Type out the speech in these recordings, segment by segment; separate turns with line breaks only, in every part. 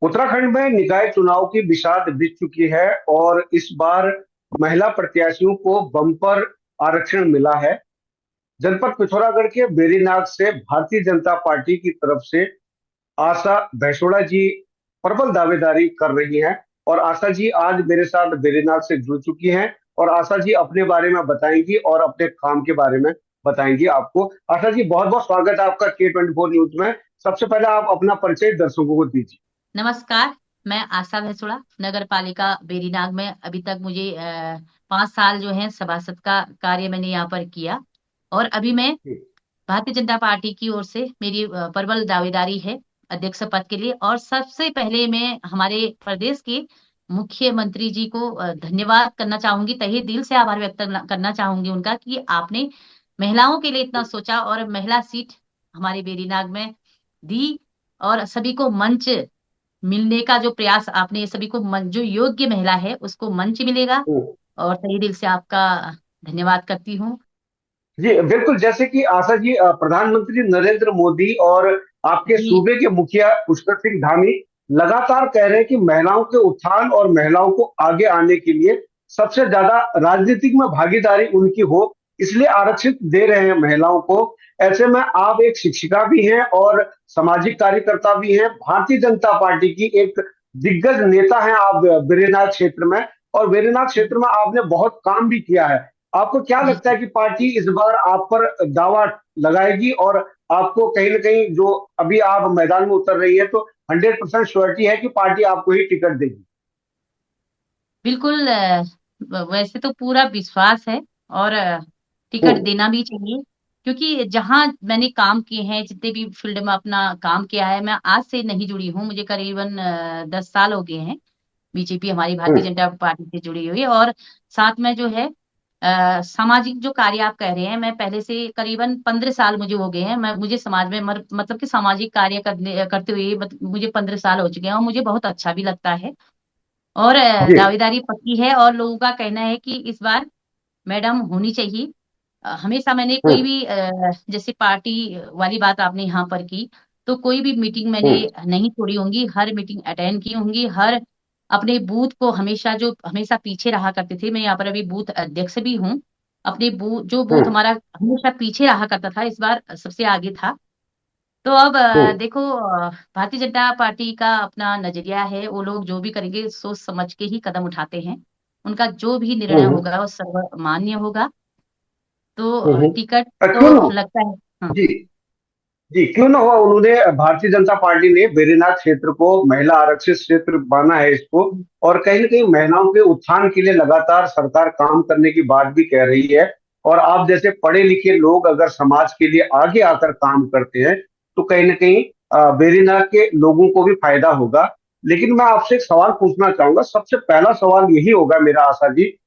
उत्तराखंड में निकाय चुनाव की बिसात बीत चुकी है और इस बार महिला प्रत्याशियों को बम्पर आरक्षण मिला है। जनपद पिथौरागढ़ के बेरीनाग से भारतीय जनता पार्टी की तरफ से आशा भैसोड़ा जी प्रबल दावेदारी कर रही हैं और आशा जी आज मेरे साथ बेरीनाग से जुड़ चुकी हैं और आशा जी अपने बारे में बताएंगी और अपने काम के बारे में बताएंगी आपको। आशा जी, बहुत बहुत स्वागत है आपका K24 न्यूज में। सबसे पहले आप अपना परिचय दर्शकों को दीजिए।
नमस्कार। मैं आशा भैसुड़ा नगर पालिका बेरीनाग में अभी तक मुझे 5 साल जो है सभासद का कार्य मैंने यहाँ पर किया। और अभी मैं भारतीय जनता पार्टी की ओर से मेरी प्रबल दावेदारी है अध्यक्ष पद के लिए। और सबसे पहले मैं हमारे प्रदेश के मुख्यमंत्री जी को धन्यवाद करना चाहूंगी, तहे दिल से आभार व्यक्त करना चाहूंगी उनका कि आपने महिलाओं के लिए इतना सोचा और महिला सीट हमारे बेरीनाग में दी। और सभी को मंच मिलने का जो प्रयास आपने, सभी को जो योग्य महिला है उसको मंच मिलेगा। और तहे दिल से आपका धन्यवाद करती हूँ।
जी बिल्कुल, जैसे कि आशा जी, प्रधानमंत्री नरेंद्र मोदी और आपके
जी।
सूबे के मुखिया पुष्कर सिंह धामी लगातार कह रहे हैं कि महिलाओं के उत्थान और महिलाओं को आगे आने के लिए सबसे ज्यादा राजनीतिक में भागीदारी उनकी हो, इसलिए आरक्षित दे रहे हैं महिलाओं को। ऐसे में आप एक शिक्षिका भी हैं और सामाजिक कार्यकर्ता भी हैं, भारतीय जनता पार्टी की एक दिग्गज नेता हैं आप बेरीनाग क्षेत्र में, और बेरीनाग क्षेत्र में आपने बहुत काम भी किया है। आपको क्या
जी।
लगता है कि पार्टी इस बार आप पर दावा लगाएगी और आपको कहीं ना कहीं, जो अभी आप मैदान में उतर रही है, तो 100% श्योरिटी है कि पार्टी आपको ही टिकट देगी?
बिल्कुल। वैसे तो पूरा विश्वास है। और टिकट
हम्म।
देना भी चाहिए, क्योंकि जहां मैंने काम किए हैं, जितने भी फील्ड में अपना काम किया है, मैं आज से नहीं जुड़ी हूँ। मुझे करीबन 10 साल हो गए हैं बीजेपी हमारी भारतीय
हम्म।
जनता पार्टी से जुड़ी हुई। और साथ में जो है सामाजिक जो कार्य आप कह रहे हैं, मैं पहले से करीबन 15 साल मुझे हो गए हैं। मैं मुझे समाज में मतलब कि सामाजिक कार्य करते हुए मुझे 15 साल हो चुके हैं और मुझे बहुत अच्छा भी लगता है। और
जी।
दावेदारी पक्की है और लोगों का कहना है कि इस बार मैडम होनी चाहिए। हमेशा मैंने कोई
हम्म।
भी जैसे पार्टी वाली बात आपने यहाँ पर की, तो कोई भी मीटिंग मैंने
हम्म।
नहीं छोड़ी होंगी, हर मीटिंग अटेंड की होंगी। हर अपने बूथ को हमेशा, जो हमेशा पीछे रहा करते थे, मैं यहाँ पर अभी बूथ अध्यक्ष भी हूँ। अपने बूथ, जो बूथ
हम्म।
हमारा हमेशा पीछे रहा करता था, इस बार सबसे आगे था। तो अब
हम्म।
देखो, भारतीय जनता पार्टी का अपना नजरिया है, वो लोग जो भी करेंगे सोच समझ के ही कदम उठाते हैं। उनका जो भी निर्णय
हम्म।
होगा वो सर्वमान्य होगा। तो
हम्म।
टिकट
क्यों ना
तो
हो?
लगता है। हाँ।
जी। जी, क्यों ना हुआ, उन्होंने, भारतीय जनता पार्टी ने बेरीनाग क्षेत्र को महिला आरक्षित क्षेत्र माना है इसको, और कहीं ना कहीं महिलाओं के उत्थान के लिए लगातार सरकार काम करने की बात भी कह रही है। और आप जैसे पढ़े लिखे लोग अगर समाज के लिए आगे आकर काम करते हैं, तो कहीं ना कहीं बेरीनाग के लोगों को भी फायदा होगा। लेकिन मैं आपसे एक सवाल पूछना चाहूंगा, सबसे पहला सवाल यही होगा मेरा, आशा जी।
जी।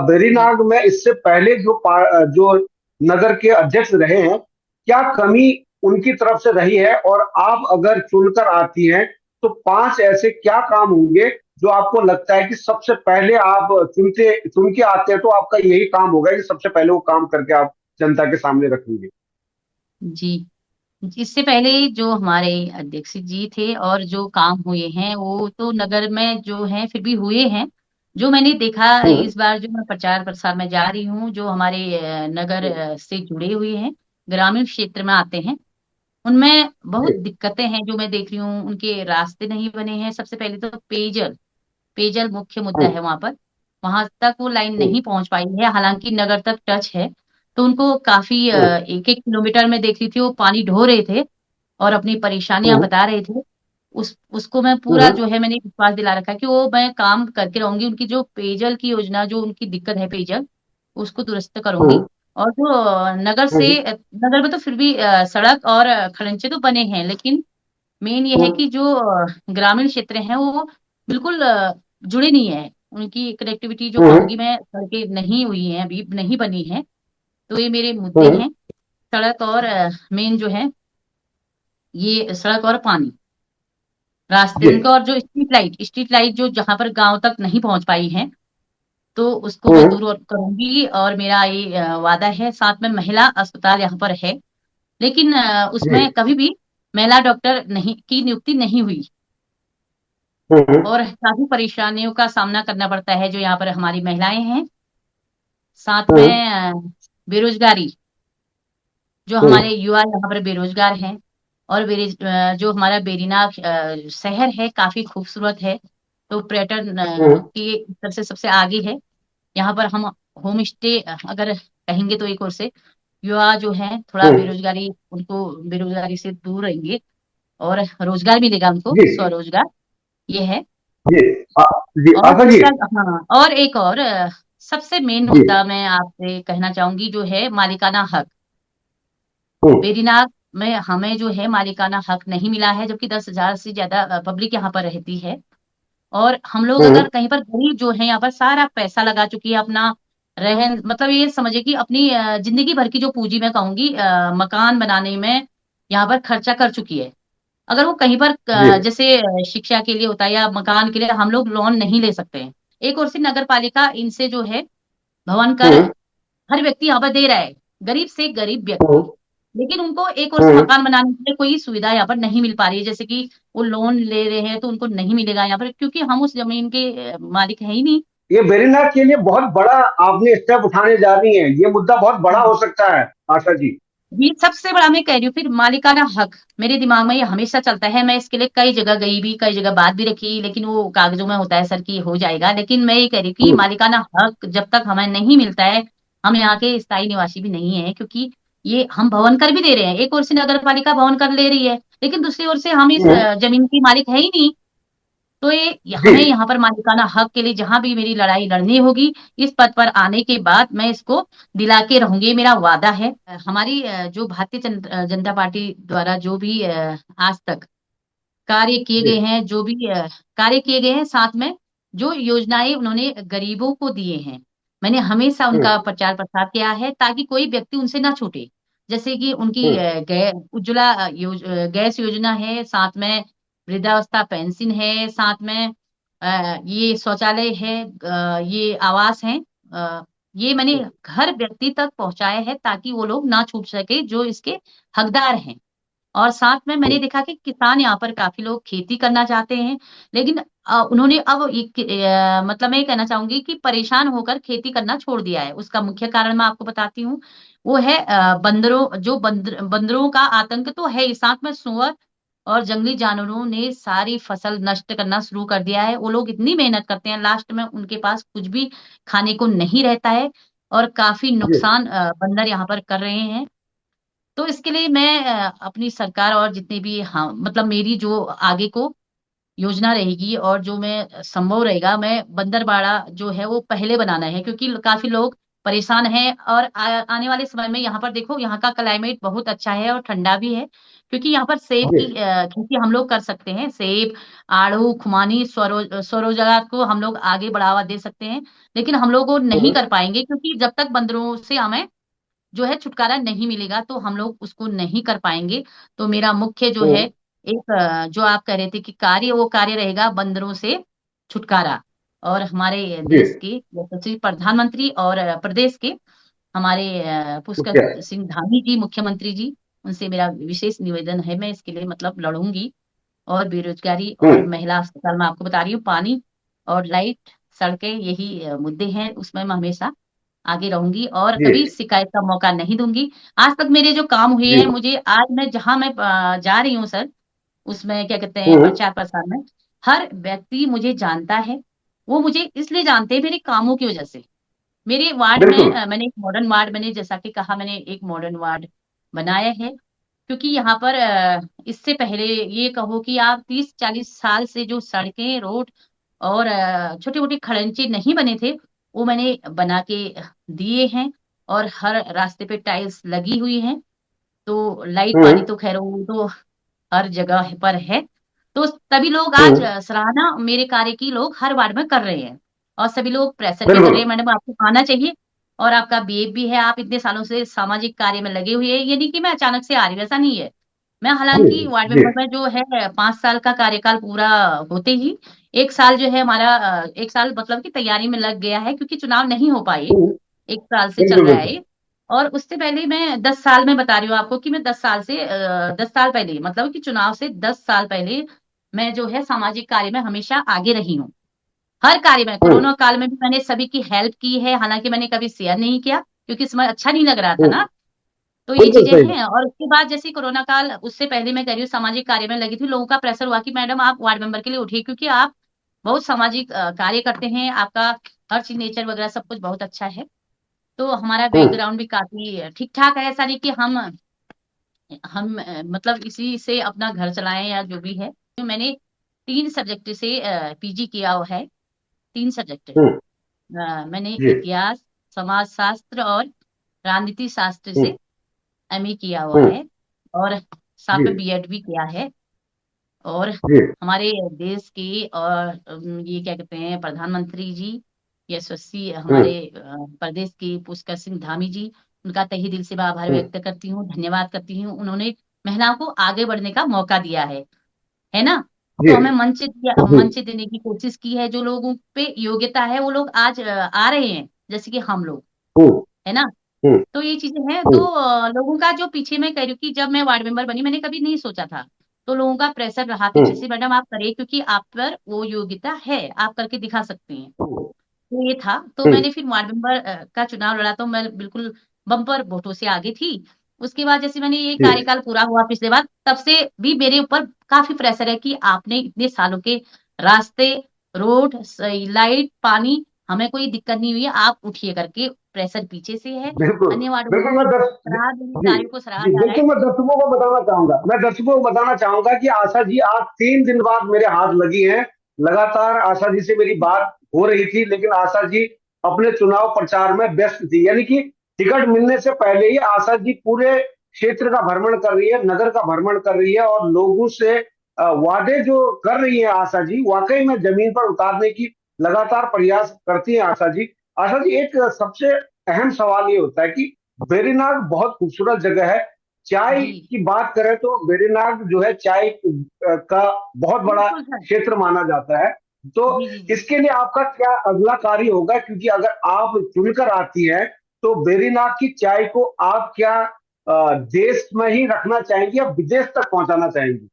बेरीनाग में इससे पहले जो नगर के अध्यक्ष रहे हैं, क्या कमी उनकी तरफ से रही है? और आप अगर चुनकर आती हैं, तो 5 ऐसे क्या काम होंगे जो आपको लगता है कि सबसे पहले आप चुन के आते हैं, तो आपका यही काम होगा कि सबसे पहले वो काम करके आप जनता के सामने रखेंगे?
जी। इससे पहले जो हमारे अध्यक्ष जी थे और जो काम हुए हैं, वो तो नगर में जो है फिर भी हुए हैं। जो मैंने देखा
हम्म।
इस बार जो मैं प्रचार प्रसार में जा रही हूँ, जो हमारे नगर
हम्म।
से जुड़े हुए हैं, ग्रामीण क्षेत्र में आते हैं, उनमें बहुत
जी।
दिक्कतें हैं जो मैं देख रही हूँ। उनके रास्ते नहीं बने हैं। सबसे पहले तो पेयजल, पेयजल मुख्य मुद्दा
हम्म।
है वहां पर। वहां तक वो लाइन
हम्म।
नहीं पहुंच पाई है, हालांकि नगर तक टच है। तो उनको काफी
हम्म।
1-1 किलोमीटर में देख रही थी वो पानी ढो रहे थे और अपनी परेशानियां
हम्म।
बता रहे थे। उसको मैं पूरा
हम्म।
जो है मैंने विश्वास दिला रखा है कि वो मैं काम करके रहूंगी। उनकी जो पेयजल की योजना, जो उनकी दिक्कत है पेयजल, उसको दुरुस्त करूंगी।
हम्म।
और जो नगर से,
हम्म।
नगर में तो फिर भी सड़क और खड़ंजे तो बने हैं, लेकिन मेन ये है
हम्म।
कि जो ग्रामीण क्षेत्र हैं वो बिल्कुल जुड़े नहीं है। उनकी कनेक्टिविटी जो
हम्म।
कहूंगी मैं, सड़कें नहीं हुई हैं, अभी नहीं बनी है। तो ये मेरे मुद्दे
हम्म।
हैं। सड़क और मेन जो है ये सड़क और पानी, रास्ते
जी।
उनका। और जो स्ट्रीट लाइट जो जहां पर गांव तक नहीं पहुंच पाई है, तो उसको मैं
हम्म।
दूर करूंगी। और मेरा ये वादा है। साथ में महिला अस्पताल यहाँ पर है, लेकिन
जी।
उसमें कभी भी महिला डॉक्टर नहीं की नियुक्ति नहीं हुई।
हम्म।
और काफी परेशानियों का सामना करना पड़ता है जो यहाँ पर हमारी महिलाएं हैं। साथ में
हम्म।
बेरोजगारी, जो
हम्म।
हमारे युवा यहाँ पर बेरोजगार हैं। और जो हमारा बेरीनाग शहर है काफी खूबसूरत है। तो पर्यटन
हम्म।
की तरफ से सबसे आगे है। यहाँ पर हम होम स्टे अगर कहेंगे तो एक ओर से युवा जो है थोड़ा
हम्म।
बेरोजगारी, उनको बेरोजगारी से दूर रहेंगे और रोजगार मिलेगा उनको,
जी।
स्वरोजगार ये है।
जी। आ, जी
और
आशा जी।
दूसरा, हाँ, और एक और सबसे मेन
जी।
मुद्दा मैं आपसे कहना चाहूंगी जो है मालिकाना हक।
हम्म।
वेरीनाग में हमें जो है मालिकाना हक नहीं मिला है, जबकि 10,000 से ज्यादा पब्लिक यहाँ पर रहती है। और हम लोग
हम्म।
अगर कहीं पर गरीब जो है यहाँ पर सारा पैसा लगा चुकी है अपना रहन, मतलब ये समझे कि अपनी जिंदगी भर की जो पूंजी मैं कहूंगी मकान बनाने में यहाँ पर खर्चा कर चुकी है। अगर वो कहीं पर
जी।
जैसे शिक्षा के लिए होता है या मकान के लिए हम लोग लोन नहीं ले सकते हैं। एक ओर से नगर पालिका इनसे जो है भवन कर
हम्म।
हर व्यक्ति यहाँ पर दे रहा है, गरीब से गरीब व्यक्ति।
हम्म।
लेकिन उनको एक और से
हम्म।
मकान बनाने के लिए कोई सुविधा यहाँ पर नहीं मिल पा रही है, जैसे कि वो लोन ले रहे हैं तो उनको नहीं मिलेगा यहाँ पर, क्योंकि हम उस जमीन के मालिक है ही नहीं।
ये वेरीनाग के लिए बहुत बड़ा आपने स्टेप उठाने जा रही हैं, ये मुद्दा बहुत बड़ा हो सकता है आशा जी।
ये सबसे बड़ा मैं कह रही हूँ। फिर मालिकाना हक मेरे दिमाग में ये हमेशा चलता है। मैं इसके लिए कई जगह गई भी, कई जगह बात भी रखी, लेकिन वो कागजों में होता है सर कि हो जाएगा। लेकिन मैं ये कह रही हूँ कि
हम्म।
मालिकाना हक जब तक हमें नहीं मिलता है, हम यहाँ के स्थायी निवासी भी नहीं है, क्योंकि ये हम भवन कर भी दे रहे हैं, एक ओर से नगर पालिका भवन कर ले रही है, लेकिन दूसरी ओर से हम इस
हम्म।
जमीन की मालिक है ही नहीं। तो ये
जी।
हमें यहाँ पर मालिकाना हक के लिए जहां भी मेरी लड़ाई लड़नी होगी, इस पद पर आने के बाद मैं इसको दिला के रहूंगी, ये मेरा वादा है। हमारी जो भारतीय जनता पार्टी द्वारा जो भी आज तक कार्य किए
जी।
गए हैं, जो भी कार्य किए गए हैं, साथ में जो योजनाएं उन्होंने गरीबों को दिए हैं, मैंने हमेशा
हम्म।
उनका प्रचार प्रसार किया है ताकि कोई व्यक्ति उनसे ना छूटे। जैसे कि उनकी
हम्म।
उज्ज्वला गैस योजना है, साथ में वृद्धावस्था पेंशन है, साथ में ये शौचालय है, ये आवास है। ये मैंने
हम्म।
हर व्यक्ति तक पहुंचाया है ताकि वो लोग ना छूट सके जो इसके हकदार हैं। और साथ में मैंने देखा कि किसान यहाँ पर काफी लोग खेती करना चाहते हैं, लेकिन उन्होंने अब मतलब मैं ये कहना चाहूंगी कि परेशान होकर खेती करना छोड़ दिया है। उसका मुख्य कारण मैं आपको बताती हूँ। वो है बंदरों का आतंक तो है ही, साथ में सुअर और जंगली जानवरों ने सारी फसल नष्ट करना शुरू कर दिया है। वो लोग इतनी मेहनत करते हैं, लास्ट में उनके पास कुछ भी खाने को नहीं रहता है और काफी
जी।
नुकसान बंदर यहाँ पर कर रहे हैं। तो इसके लिए मैं अपनी सरकार और जितने भी, हाँ, मतलब मेरी जो आगे को योजना रहेगी और जो मैं संभव रहेगा, मैं बंदरबाड़ा जो है वो पहले बनाना है, क्योंकि काफी लोग परेशान हैं। और आने वाले समय में यहाँ पर देखो, यहाँ का क्लाइमेट बहुत अच्छा है और ठंडा भी है, क्योंकि यहाँ पर सेब
जी।
की खेती हम लोग कर सकते हैं। सेब, आड़ू, खुमानी, स्वरोजगार को हम लोग आगे बढ़ावा दे सकते हैं। लेकिन हम लोग वो नहीं
हम्म।
कर पाएंगे, क्योंकि जब तक बंदरों से हमें जो है छुटकारा नहीं मिलेगा तो हम लोग उसको नहीं कर पाएंगे। तो मेरा मुख्य जो है
हम्म।
एक जो आप कह रहे थे कि कार्य, वो कार्य रहेगा बंदरों से छुटकारा। और हमारे
जी।
देश के यशस्वी प्रधानमंत्री और प्रदेश के हमारे
ठीक है।
पुष्कर सिंह धामी जी, मुख्यमंत्री जी, उनसे मेरा विशेष निवेदन है, मैं इसके लिए मतलब लड़ूंगी। और बेरोजगारी और
हम्म।
महिला अस्पताल में आपको बता रही हूँ, पानी और लाइट, सड़कें, यही मुद्दे हैं, उसमें मैं हमेशा आगे रहूंगी और
जी।
कभी शिकायत का मौका नहीं दूंगी। आज तक मेरे जो काम हुए
जी।
हैं, मुझे आज मैं जहां मैं जा रही हूँ सर, उसमें क्या कहते हैं
हम्म।
प्रचार प्रसार में, हर व्यक्ति मुझे जानता है। वो मुझे इसलिए जानते हैं मेरे कामों की वजह से। मेरे वार्ड में
बिल्कुल।
मैंने एक मॉडर्न वार्ड, मैंने जैसा कि कहा, मैंने एक मॉडर्न वार्ड बनाया है, क्योंकि यहाँ पर इससे पहले ये कहो कि आप 30-40 साल से जो सड़कें, रोड और छोटे मोटे खड़ंजे नहीं बने थे, वो मैंने बना के दिए हैं। और हर रास्ते पे टाइल्स लगी हुई हैं। तो लाइट पानी
हम्म।
तो खैर वो तो हर जगह पर है। तो तभी लोग आज
हम्म।
सराहना मेरे कार्य की लोग हर वार्ड में कर रहे हैं। और सभी लोग प्रेशर भी कर रहे
बिल्कुल।
हैं, मैडम आपको आना चाहिए। और आपका बीएफ भी है, आप इतने सालों से सामाजिक कार्य में लगे हुए हैं, ये नहीं कि मैं अचानक से आ रही हूँ, ऐसा नहीं है। मैं
जी।
हालांकि वार्ड
जी।
मेंबर में जो है 5 साल का कार्यकाल पूरा होते ही एक साल जो है हमारा, एक साल मतलब की तैयारी में लग गया है, क्योंकि चुनाव नहीं हो पाए,
हम्म।
1 साल से चल
बिल्कुल।
रहा है
बिल्कुल।
ये। और उससे पहले मैं 10 साल में बता रही हूँ आपको कि मैं 10 साल से 10 साल पहले, मतलब कि चुनाव से 10 साल पहले मैं जो है सामाजिक कार्य में हमेशा आगे रही हूँ। हर कार्य में,
हम्म।
कोरोना काल में भी मैंने सभी की हेल्प की है, हालांकि मैंने कभी शेयर नहीं किया क्योंकि इस समय अच्छा नहीं लग रहा था
हम्म।
ना। तो ये
बिल्कुल
चीजें
सही बात।
हैं। और उसके बाद जैसे कोरोना काल, उससे पहले मैं कह रही हूँ सामाजिक कार्य में लगी थी, लोगों का प्रेशर हुआ कि मैडम आप वार्ड मेंबर के लिए उठिए, क्योंकि आप बहुत सामाजिक कार्य करते हैं, आपका हर चीज नेचर वगैरह सब कुछ बहुत अच्छा है। तो हमारा
हम्म।
बैकग्राउंड भी काफी ठीक ठाक है, ऐसा नहीं कि हम मतलब इसी से अपना घर चलाएं या जो भी है। तो मैंने 3 सब्जेक्ट से पीजी किया हुआ है। 3 सब्जेक्ट
हम्म।
मैंने
जी।
इतिहास, समाज शास्त्र और राजनीति शास्त्र
हम्म।
से एमए किया हुआ
हम्म।
है। और साथ
जी।
में बीएड भी किया है। और
जी।
हमारे देश के और ये क्या कहते हैं प्रधानमंत्री जी, यशस्वी
हम्म।
हमारे प्रदेश के पुष्कर सिंह धामी जी, उनका तहे दिल से मैं आभार
हम्म।
व्यक्त करती हूँ, धन्यवाद करती हूँ। उन्होंने महिलाओं को आगे बढ़ने का मौका दिया है ना।
जी।
तो हमें
जी।
मंच देने की कोशिश की है। जो लोगों पे योग्यता है वो लोग आज आ रहे हैं, जैसे कि हम लोग,
हम्म।
है ना।
हम्म।
तो ये चीजें हैं। तो
हम्म।
लोगों का जो पीछे मैं कह रही हूँ कि जब मैं वार्ड मेंबर बनी मैंने कभी नहीं सोचा था, तो लोगों का प्रेशर रहा पीछे
हम्म।
से, मैडम आप करें क्योंकि आप पर वो योग्यता है, आप करके दिखा सकते हैं।
हम्म।
तो ये था। तो
हम्म।
मैंने फिर वार्ड मेंबर का चुनाव लड़ा, तो मैं बिल्कुल बम्पर वोटों से आगे थी। उसके बाद जैसे मैंने ये
जी।
कार्यकाल पूरा हुआ पिछले बार, तब से भी मेरे ऊपर काफी प्रेशर है कि आपने इतने सालों के रास्ते, रोड, लाइट, पानी, हमें कोई दिक्कत नहीं हुई है, आप उठिए करके। प्रेशर पीछे से है।
बिल्कुल।
अन्य वार्डों में
बिल्कुल मैं
भी
दस
सराहा देने
जी।
कार्यों को सराहा
जी
जा रहा है।
बिल्कुल, मैं दर्शकों को बताना चाहूंगा कि आशा जी आज 3 दिन बाद मेरे हाथ लगी हैं। लगातार आशा जी से मेरी बात हो रही थी, लेकिन आशा जी अपने चुनाव प्रचार में व्यस्त थी। यानी कि टिकट मिलने से पहले ही आशा जी पूरे क्षेत्र का भ्रमण कर रही है, नगर का भ्रमण कर रही है, और लोगों से वादे जो कर रही है आशा जी, वाकई में जमीन पर उतारने की लगातार प्रयास करती है आशा जी। आशा जी, एक सबसे अहम सवाल ये होता है कि वेरीनाग बहुत खूबसूरत जगह है। चाय
जी
की बात करें तो वेरीनाग जो है चाय का बहुत बड़ा
बिल्कुल सर।
क्षेत्र माना जाता है। तो
जी जी जी।
इसके लिए आपका क्या अगला कार्य होगा, क्योंकि अगर आप चुनकर आती हैं तो वेरीनाग की चाय को आप क्या देश में ही रखना चाहेंगी या विदेश तक पहुंचाना चाहेंगी?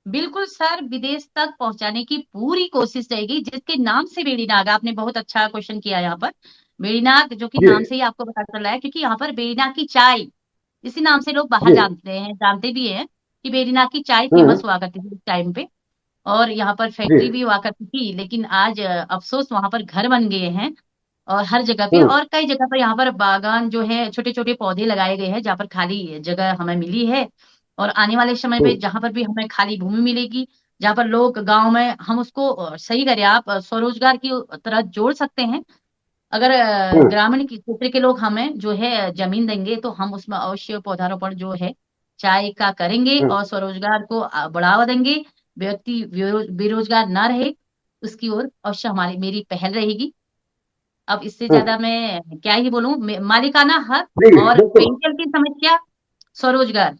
बिल्कुल सर, विदेश तक पहुंचाने की पूरी कोशिश रहेगी। जिसके नाम से बेड़ीनाग, आपने बहुत अच्छा क्वेश्चन किया यहाँ पर। बेड़ीनाग जो कि
जी।
नाम से ही आपको पता चल रहा है, क्योंकि यहाँ पर बेड़ीनाग की चाय, इसी नाम से लोग बाहर
जी।
जानते हैं, जानते भी हैं कि बेड़ीनाग की चाय
हम्म।
फेमस हुआ करती थी उस टाइम पे। और यहाँ पर
जी।
फैक्ट्री भी हुआ करती थी, लेकिन आज अफसोस वहां पर घर बन गए हैं। और हर जगह पे,
हम्म।
और कई जगह पर यहाँ पर बागान जो है, छोटे छोटे पौधे लगाए गए हैं जहाँ पर खाली जगह हमें मिली है। और आने वाले समय
हम्म।
में जहां पर भी हमें खाली भूमि मिलेगी, जहां पर लोग गांव में, हम उसको सही करें, आप स्वरोजगार की तरह जोड़ सकते हैं। अगर
हम्म।
ग्रामीण की क्षेत्र के लोग हमें जो है जमीन देंगे, तो हम उसमें अवश्य पौधारोपण जो है चाय का करेंगे
हम्म।
और स्वरोजगार को बढ़ावा देंगे। व्यक्ति बेरोजगार ना रहे, उसकी ओर अवश्य हमारी मेरी पहल रहेगी। अब इससे
हम्म।
ज्यादा मैं क्या ही बोलूं। मालिकाना हक
जी
और
बिल्कुल।
पेयजल की समस्या, स्वरोजगार।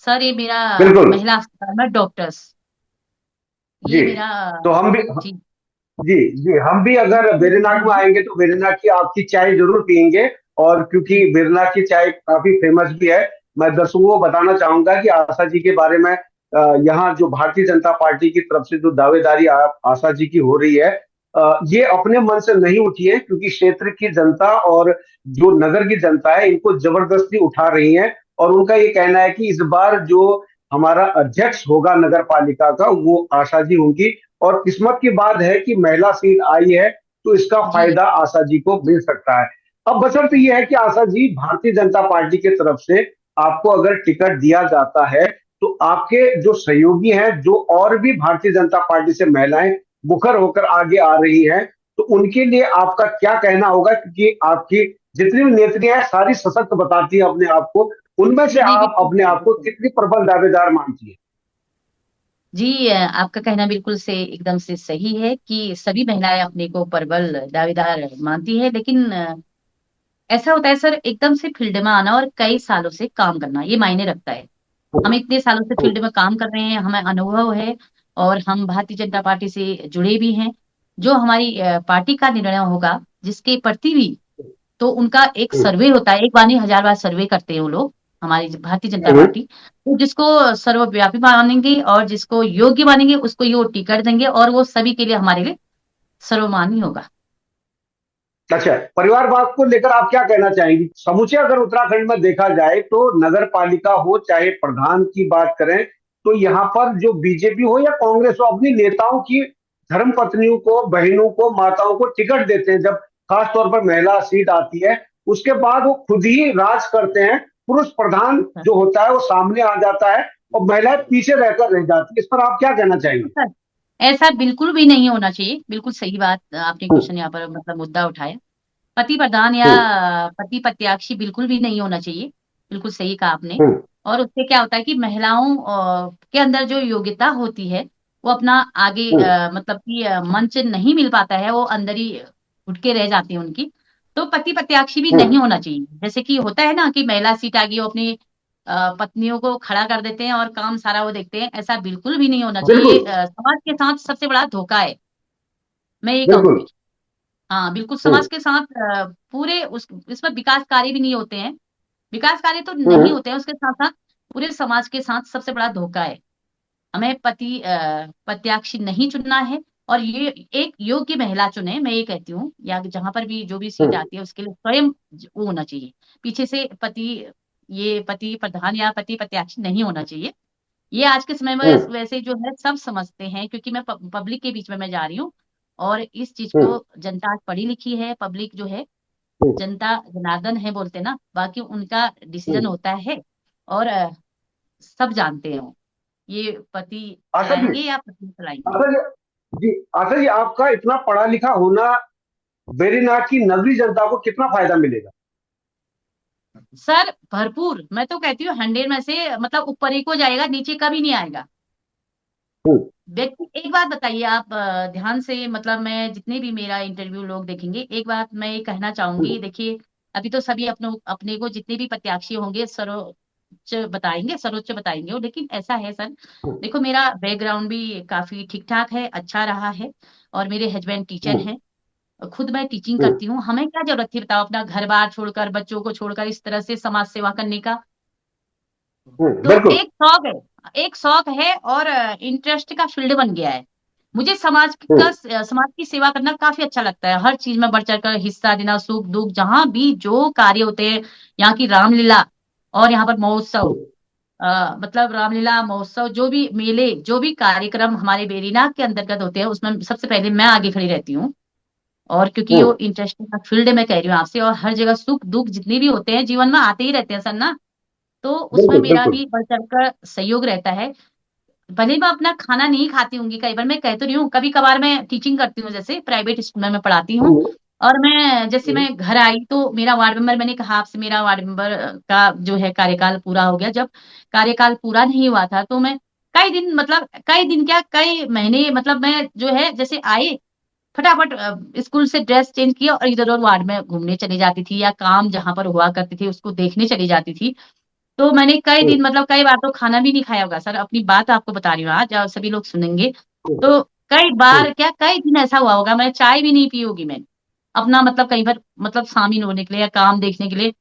सर ये मेरा
बिल्कुल।
महिला अस्पताल में डॉक्टर्स,
जी।
ये मेरा
तो हम भी
जी
जी। जी, हम भी अगर वेरीनाग में आएंगे तो वेरीनाग की आपकी चाय जरूर पियेंगे। और क्योंकि
जी
वेरीनाग की चाय काफी फेमस भी है, मैं दर्शकों को बताना चाहूंगा कि आशा जी के बारे में यहाँ जो भारतीय जनता पार्टी की तरफ से जो दावेदारी आशा जी की हो रही है, ये अपने मन से नहीं उठी है, क्योंकि क्षेत्र की जनता और जो नगर की जनता है इनको जबरदस्ती उठा रही है। और उनका ये कहना है कि इस बार जो हमारा अध्यक्ष होगा नगर पालिका का, वो आशा जी होंगी। और किस्मत की बात है कि महिला सीट आई है, तो इसका
जी
फायदा आशा जी को मिल सकता है। अब बशर्ते यह है कि आशा जी, भारतीय जनता पार्टी की तरफ से आपको अगर टिकट दिया जाता है तो आपके जो सहयोगी हैं, जो और भी भारतीय जनता पार्टी से महिलाएं मुखर होकर आगे आ रही हैं, तो उनके लिए आपका क्या कहना होगा, क्योंकि आपकी जितनी भी नेत्रियां हैं सारी सशक्त बताती हैं अपने आप को, उनमें से
जी
आप
बिल्कुल
अपने
सर,
आप को
बिल्कुल।
कितनी प्रबल दावेदार मानती है?
जी आपका कहना बिल्कुल से एकदम से सही है कि सभी महिलाएं अपने को प्रबल दावेदार मानती है, लेकिन ऐसा होता है सर, एकदम से फील्ड में आना और कई सालों से काम करना ये मायने रखता है। हम इतने सालों से फील्ड में काम कर रहे हैं, हमें अनुभव है, और हम भारतीय जनता पार्टी से जुड़े भी हैं। जो हमारी पार्टी का निर्णय होगा जिसके प्रति भी, तो उनका एक सर्वे होता है, एक बार नहीं 1000 बार सर्वे करते हैं वो लोग। हमारी भारतीय जनता
हम्म,
पार्टी, तो जिसको सर्वव्यापी मानेंगे और जिसको योग्य मानेंगे उसको ये वो टिकट देंगे, और वो सभी के लिए हमारे लिए सर्वमान्य होगा।
अच्छा, परिवारवाद को लेकर आप क्या कहना चाहेंगी? समूचे अगर उत्तराखंड में देखा जाए तो नगर पालिका हो चाहे प्रधान की बात करें, तो यहाँ पर जो बीजेपी हो या कांग्रेस हो, अपनी नेताओं की धर्म पत्नियों को, बहनों को, माताओं को टिकट देते हैं। जब खास तौर पर महिला सीट आती है, उसके बाद वो खुद ही राज करते हैं। पुरुष प्रधान जो होता है वो सामने आ जाता है और महिलाएं पीछे रहकर रह जाती है। इस पर आप क्या कहना चाहेंगे?
सर, ऐसा बिल्कुल भी नहीं होना चाहिए। बिल्कुल सही बात आपने
हम्म,
क्वेश्चन यहाँ पर मतलब मुद्दा उठाया। पति प्रधान या
हम्म,
पति प्रत्याशी बिल्कुल भी नहीं होना चाहिए। बिल्कुल सही कहा आपने।
हम्म,
और उससे क्या होता है कि महिलाओं के अंदर जो योग्यता होती है वो अपना आगे
हम्म,
मतलब कि मंच नहीं मिल पाता है, वो अंदर ही उठ के रह जाती है उनकी। तो पति प्रत्याशी भी
हम्म,
नहीं होना चाहिए। जैसे कि होता है ना कि महिला सीट आ गई, वो अपनी पत्नियों को खड़ा कर देते हैं और काम सारा वो देखते हैं। ऐसा बिल्कुल भी नहीं होना चाहिए। ये
बिल्कुल,
समाज के साथ सबसे बड़ा धोखा है, मैं ये
बिल्कुल।
कहूंगी। हाँ बिल्कुल, समाज
हम्म,
के साथ पूरे उस इसमें विकास कार्य भी नहीं होते हैं। विकास कार्य तो नहीं
हम्म,
होते हैं, उसके साथ साथ पूरे समाज के साथ सबसे बड़ा धोखा है। हमें प्रत्याशी नहीं चुनना है, और ये एक योग्य महिला चुने, मैं ये कहती हूँ। या जहां पर भी जो भी सीट
हम्म,
आती है उसके लिए स्वयं वो होना चाहिए। पीछे से ये पति प्रधान या पति प्रत्याशी नहीं होना चाहिए। ये आज के समय में
हम्म,
वैसे जो है सब समझते हैं, क्योंकि मैं पब्लिक के बीच में मैं जा रही हूँ। और इस चीज
हम्म,
को जनता आज पढ़ी लिखी है, पब्लिक जो है,
हम्म,
जनता जनार्दन है बोलते ना, बाकी उनका डिसीजन
हम्म।
होता है। और सब जानते हो ये पति
आशा जी,
चलाएंगे या पत्नी चलाएंगे।
आशा जी, जी, आशा जी, आपका इतना पढ़ा लिखा होना वेरीनाथ की नगरी जनता को कितना फायदा मिलेगा?
सर भरपूर, मैं तो कहती हूँ 100 में से मतलब ऊपर ही को जाएगा, नीचे कभी नहीं आएगा।
हम्म,
व्यक्ति, एक बात बताइए आप ध्यान से, मतलब मैं जितने भी मेरा इंटरव्यू लोग देखेंगे, एक बात मैं ये कहना
हम्म,
चाहूंगी। देखिए, अभी तो सभी अपनों अपने को जितने भी प्रत्याशी होंगे सर्वोच्च बताएंगे, सर्वोच्च बताएंगे वो, लेकिन ऐसा है सर।
हम्म,
देखो, मेरा बैकग्राउंड भी काफी ठीक ठाक है, अच्छा रहा है। और मेरे हस्बैंड टीचर
हम्म,
हैं, खुद मैं टीचिंग
हम्म,
करती हूँ। हमें क्या जरूरत थी बताओ, अपना घर बार छोड़कर, बच्चों को छोड़कर इस तरह से समाज सेवा करने का। तो
बिल्कुल।
एक शौक है, एक शौक है, और इंटरेस्ट का फील्ड बन गया है। मुझे
हम्म,
समाज की सेवा करना काफी अच्छा लगता है। हर चीज में बढ़ चढ़ कर हिस्सा देना, सुख दुख जहां भी जो कार्य होते हैं, यहाँ की रामलीला और यहाँ पर महोत्सव,
हम्म,
मतलब रामलीला महोत्सव, जो भी मेले, जो भी कार्यक्रम हमारे बेरीनाग के अंतर्गत होते हैं, उसमें सबसे पहले मैं आगे खड़ी रहती हूँ। और क्योंकि
हम्म,
वो इंटरेस्टिंग का फील्ड मैं कह रही हूँ आपसे, और हर जगह सुख दुख जितने भी होते हैं जीवन में आते ही रहते हैं सर ना। तो उसमें
बिल्कुल,
मेरा
बिल्कुल।
भी बढ़ चढ़कर सहयोग रहता है। भले मैं अपना खाना नहीं खाती हूँ, कई बार मैं कह तो रही हूँ, कभी कभार मैं टीचिंग करती हूँ, जैसे प्राइवेट स्कूल में मैं पढ़ाती हूँ।
हम्म,
और मैं जैसे
हम्म,
मैं घर आई तो मेरा वार्ड मेंबर, मैंने कहा आपसे, मेरा वार्ड मेंबर का जो है कार्यकाल पूरा हो गया। जब कार्यकाल पूरा नहीं हुआ था तो मैं कई दिन, मतलब कई दिन क्या, कई महीने, मतलब मैं जो है जैसे आए फटाफट स्कूल से ड्रेस चेंज किया और इधर उधर वार्ड में घूमने चली जाती थी, या काम जहां पर हुआ करती थी उसको देखने चली जाती थी। तो मैंने कई
हम्म,
दिन, मतलब कई बार तो खाना भी नहीं खाया होगा सर, अपनी बात आपको बता रही हूँ आज, और सभी लोग सुनेंगे।
हम्म,
तो कई
हम्म,
बार क्या, कई दिन ऐसा हुआ होगा मैं चाय भी नहीं पी होगी मैंने, अपना मतलब कहीं पर मतलब शामिल होने के लिए या काम देखने के लिए।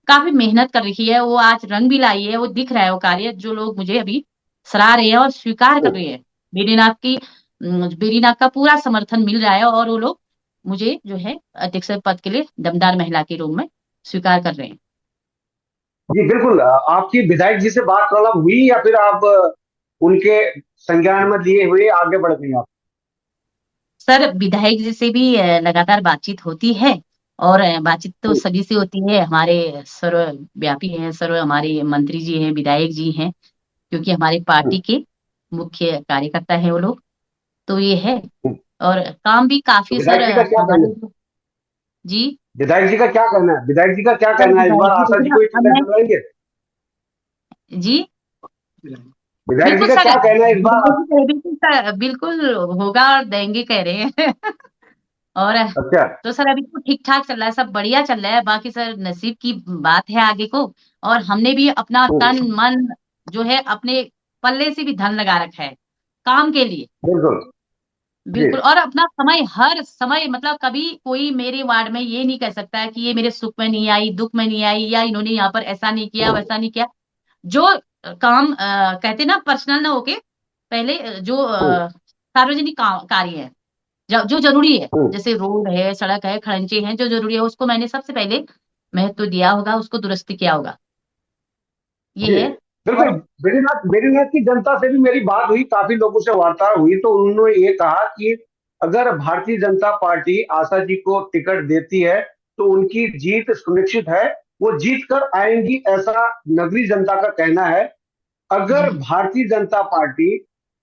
काफी मेहनत कर रखी है, वो आज रंग भी लाई है, वो दिख रहा है वो कार्य, जो लोग मुझे अभी सराह रहे हैं और स्वीकार कर
हम्म।
रहे हैं। बेरीनाथ का पूरा समर्थन मिल रहा है, और वो लोग मुझे जो है अध्यक्ष पद के लिए दमदार महिला के रूप में स्वीकार कर रहे हैं।
जी, बिल्कुल। आपकी विधायक जी से बात मतलब हुई या फिर आप उनके संज्ञान में लिए हुए आगे बढ़ गई आप?
सर विधायक जी से भी लगातार बातचीत होती है। और बातचीत तो
हम्म,
सभी से होती है, हमारे सर्वव्यापी हैं, सर्व हमारे मंत्री जी हैं, विधायक जी हैं, क्योंकि हमारी
हम्म,
पार्टी के मुख्य कार्यकर्ता है वो लोग। तो ये है।
हम्म।
और काम भी
तो
काफी सर
विधायक जी का क्या कहना
हमारे
है?
जी।
विधायक जी का क्या कहना है? विधायक जी का क्या
सर
कहना है? इस बार
विधायक जी
आशा जी
देखिए ना,
को ही
अब
टिकट
मैं
दिलवाएंगे?
जी,
विधायक जी
बिल्कुल
का
सर,
क्या कहना है इस बार?
विधायक जी कह, बिल्कुल सर, बिल्कुल होगा और देंगे कह रहे हैं। और
अच्छा।
तो सर अभी तो ठीक ठाक चल रहा है, सब बढ़िया चल रहा है, बाकी सर नसीब की बात है आगे को। और हमने भी अपना
हम्म,
तन मन जो है अपने पल्ले से भी धन लगा रखा है काम के लिए।
बिल्कुल,
बिल्कुल। और अपना समय, हर समय, मतलब कभी कोई मेरे वार्ड में ये नहीं कह सकता है कि ये मेरे सुख में नहीं आई, दुख में नहीं आई, या इन्होंने यहाँ पर ऐसा नहीं किया, वैसा नहीं किया। जो काम कहते ना पर्सनल ना होके, पहले जो सार्वजनिक कार्य है, जो जरूरी है,
हम्म,
जैसे रोड है, सड़क है, खड़ंजे हैं, जो जरूरी है उसको मैंने सबसे पहले महत्व दिया होगा, उसको दुरुस्त किया होगा, ये
जी
है।
बिल्कुल।
और
वेरीनाथ की जनता से भी मेरी बात हुई, काफी लोगों से वार्ता हुई, तो उन्होंने ये कहा कि अगर भारतीय जनता पार्टी आशा जी को टिकट देती है तो उनकी जीत सुनिश्चित है, वो जीत कर आएंगी, ऐसा नगरीय जनता का कहना है। अगर
जी,
भारतीय जनता पार्टी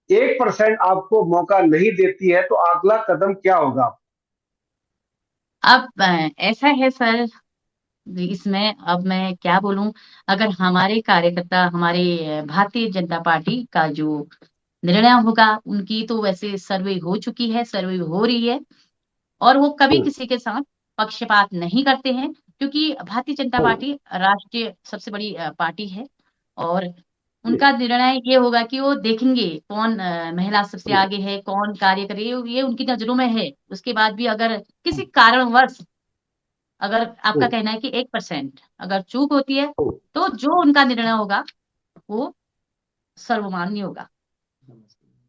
1% आपको मौका नहीं देती है तो अगला कदम क्या होगा?
अब ऐसा है सर, इसमें अब मैं क्या बोलूं। अगर हमारे कार्यकर्ता, हमारे भारतीय जनता पार्टी का जो निर्णय होगा, उनकी तो वैसे सर्वे हो चुकी है, सर्वे हो रही है, और वो कभी
हम्म,
किसी के साथ पक्षपात नहीं करते हैं, क्योंकि भारतीय जनता
हम्म,
पार्टी राष्ट्रीय सबसे बड़ी पार्टी है। और
जी,
उनका निर्णय ये होगा कि वो देखेंगे कौन महिला सबसे
हम्म,
आगे है, कौन कार्य करे, ये उनकी नजरों में है। उसके बाद भी अगर किसी कारणवश, अगर आपका
हम्म,
कहना है कि 1% अगर चूक होती है,
हम्म,
तो जो उनका निर्णय होगा वो सर्वमान्य होगा।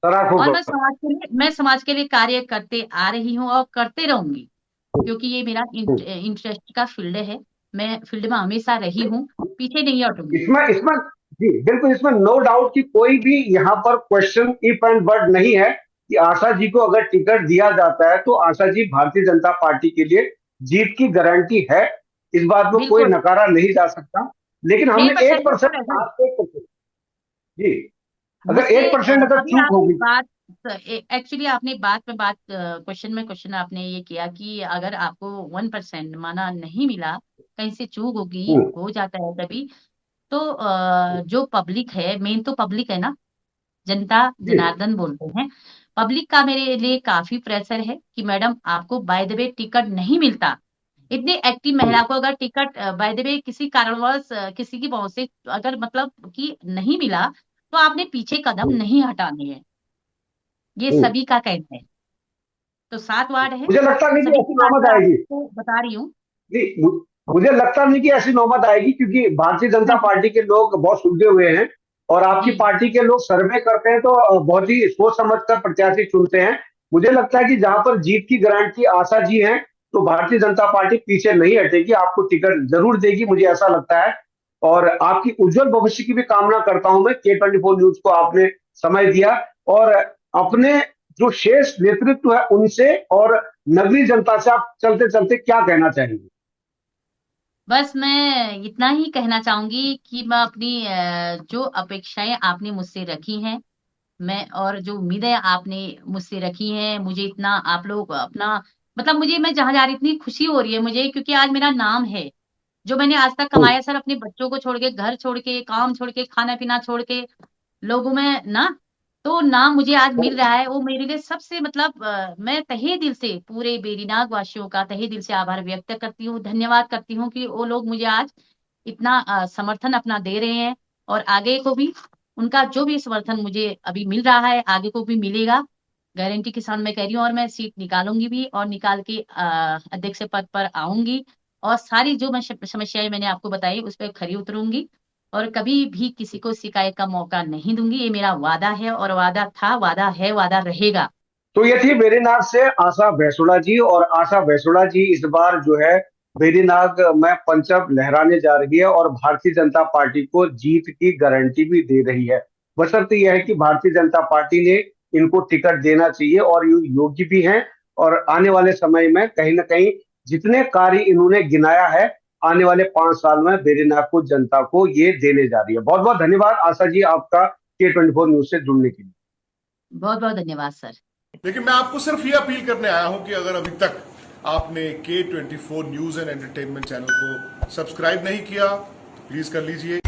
सराहनीय
और
होगा।
मैं समाज के लिए कार्य करते आ रही हूँ और करते रहूंगी,
हम्म,
क्योंकि ये मेरा
हम्म।
इंटरेस्ट का फील्ड है। मैं फील्ड में हमेशा रही हूँ, पीछे नहीं हटूंगी।
इसमें इसमें जी बिल्कुल, इसमें नो डाउट कि कोई भी यहाँ पर क्वेश्चन इफ एंड बट नहीं है कि आशा जी को अगर टिकट दिया जाता है तो आशा जी भारतीय जनता पार्टी के लिए जीत की गारंटी है। इस बात में कोई
बिल्कुल,
नकारा नहीं जा सकता। लेकिन हमने एक
1%
परसेंट
बिल्कुल ऐसा।
1%, जी, अगर
मुझसे
1% अगर
अभी
चूक
आपने
होगी।
बात, एक्चुअली आपने बात में बात, क्वेश्चन में क्वेश्चन आपने ये किया कि अगर आपको 1% माना नहीं मिला, कहीं से चूक होगी,
हम्म,
हो जाता है कभी, तो जो पब्लिक है, मेन तो पब्लिक है ना, जनता
जी,
जनार्दन बोलते हैं। पब्लिक का मेरे लिए काफी प्रेशर है कि मैडम आपको बाय द वे टिकट नहीं मिलता। इतनी एक्टिव महिला को अगर टिकट बाय द वे किसी कारणवश किसी की पहुंच से अगर मतलब कि नहीं मिला, तो आपने पीछे कदम नहीं हटाने हैं, ये
हम्म।
सभी का कहना है। तो 7 वार्ड है,
मुझे लगता नहीं कि
सभी की
ऐसी
बात
नौबत
मैं
आएगी।
आपको बता रही हूँ।
नहीं, मुझे लगता नहीं कि ऐसी नौबत आएगी, क्योंकि भारतीय जनता पार्टी के लोग बहुत सुलझे हुए हैं और आपकी
जी,
पार्टी के लोग सर्वे करते हैं तो बहुत ही सोच समझ कर प्रत्याशी चुनते हैं। मुझे लगता है कि जहां पर जीत की गारंटी आशा जी है तो भारतीय जनता पार्टी पीछे नहीं हटेगी, आपको टिकट जरूर देगी, मुझे ऐसा लगता है। और आपकी उज्जवल भविष्य की भी कामना करता हूं मैं। K24 न्यूज को आपने समय दिया, और अपने जो शेष नेतृत्व है उनसे और नगरीय जनता से आप चलते चलते क्या कहना चाहेंगे?
बस मैं इतना ही कहना चाहूंगी कि मैं अपनी जो अपेक्षाएं आपने मुझसे रखी हैं, मैं और जो उम्मीदें आपने मुझसे रखी हैं, मुझे इतना आप लोग अपना, मतलब मुझे, मैं जहां जा रही इतनी खुशी हो रही है मुझे, क्योंकि आज मेरा नाम है, जो मैंने आज तक
हम्म,
कमाया सर, अपने बच्चों को छोड़ के, घर छोड़ के, काम छोड़ के, खाना पीना छोड़ के, लोगों में ना, तो नाम मुझे आज मिल रहा है, वो मेरे लिए सबसे मतलब मैं तहे दिल से पूरे बेरीनाग वासियों का तहे दिल से आभार व्यक्त करती हूँ, धन्यवाद करती हूँ कि वो लोग मुझे आज इतना समर्थन अपना दे रहे हैं। और आगे को भी उनका जो भी समर्थन मुझे अभी मिल रहा है, आगे को भी मिलेगा, गारंटी के साथ मैं कह रही हूँ। और मैं सीट निकालूंगी भी, और निकाल के अध्यक्ष पद पर आऊंगी, और सारी जो मैं समस्याएं मैंने आपको बताई उस पर खरी उतरूंगी, और कभी भी किसी को शिकायत का मौका नहीं दूंगी। ये मेरा वादा है, और वादा था, वादा है, वादा रहेगा।
तो ये थी वेरीनाग से आशा भैंसुड़ा जी, और आशा भैंसुड़ा जी इस बार जो है वेरीनाग में परचम लहराने जा रही है और भारतीय जनता पार्टी को जीत की गारंटी भी दे रही है। बशर्ते यह है कि भारतीय जनता पार्टी ने इनको टिकट देना चाहिए और ये योग्य भी हैं। और आने वाले समय में कहीं ना कहीं जितने कार्य इन्होंने गिनाया है, आने वाले 5 साल में वेरीनाग को, जनता को ये देने जा रही है। बहुत बहुत धन्यवाद आशा जी आपका K24 न्यूज से जुड़ने के लिए।
बहुत बहुत धन्यवाद सर।
लेकिन मैं आपको सिर्फ ये अपील करने आया हूं कि अगर अभी तक आपने K24 news and entertainment channel को सब्सक्राइब नहीं किया तो प्लीज कर लीजिए।